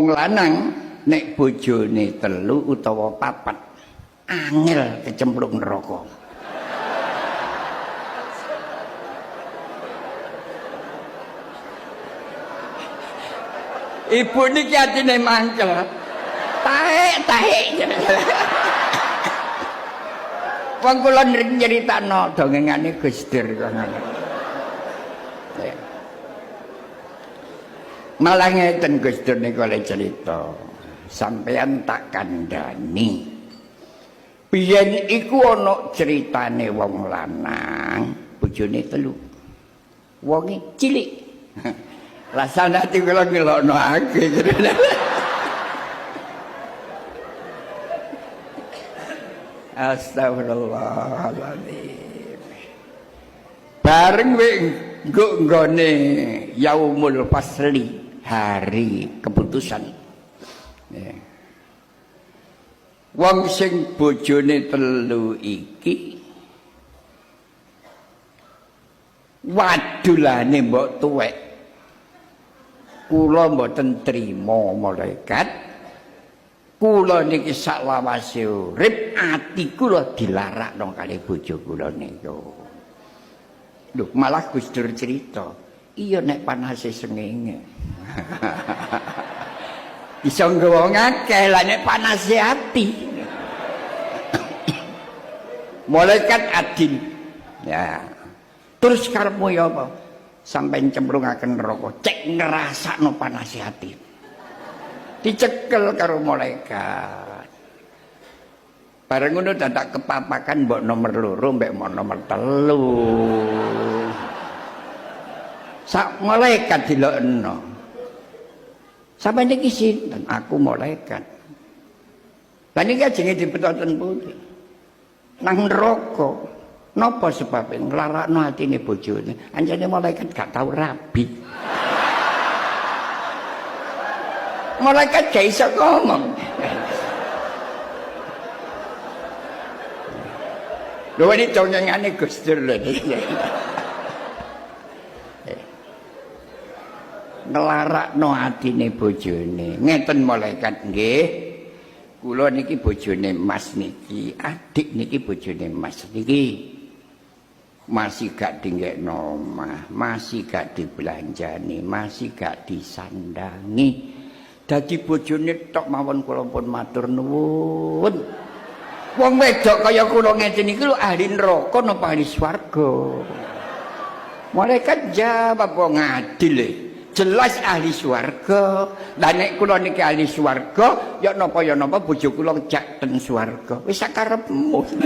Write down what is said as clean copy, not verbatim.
wong lanang nek bojone 3 utawa 4 angel kecemplung neraka. Ibu niki atine mangkel. Taek. Wong kula nyeritakno dongengane Gus Dur kono. Malah ngeten Gus Dur niku oleh cerita. Sampeyan tak kandhani. Biyen iku ana critane wong lanang, bojone 3. Wonge cilik. Rasane ati kula ngelokno akeh. Astagfirullahaladzim. Bareng nggone yaumul fasli, hari keputusan. Wong sing bojone 3 iki wadulane mbok tuwek. Kula mboten trima malaikat. Kula niki saklawase urip ati kula dilarakno kali bojo kula niku. Lho malah Gus Dur cerita, iya nek panase sengenge. Iso nggawa ngakeh lah nek panase ati. Malaikat adil. Ya. Terus karepmu ya apa? Sampai cemplungaken neraka, cek ngrasakno panase ati. Dicekel karo malaikat. Bareng ngono dadak kepapakan mbok nomor 2 mbek nomor 3. Sak malaikat dilokno. Sampai niki sinten? Aku malaikat. Lah niki ajenge dipetoten pundi? Nang neraka. Napa sebabnya nglarakno atine bojone? Anjane malaikat gak tau rabi. Malaikat gak iso ngomong. Lho ini dongengane Gus Dur lho. Nglarakno atine bojone. Ngeten malaikat nggih. Kula niki bojone Mas niki, adik niki bojone Mas niki. Masih gak dinggekno omah, masih gak dibelanjani, masih gak disandangi. Dadi bojone tok mawon kula pun matur nuwun. Wong wedok kaya kula ngeten iki lho ahli neraka napa ahli swarga? Malaikat jawab wong adil e. Jelas ahli swarga. Lah nek kula niki ahli swarga, ya napa bojo kula jak ten swarga. Wis sakarepmu.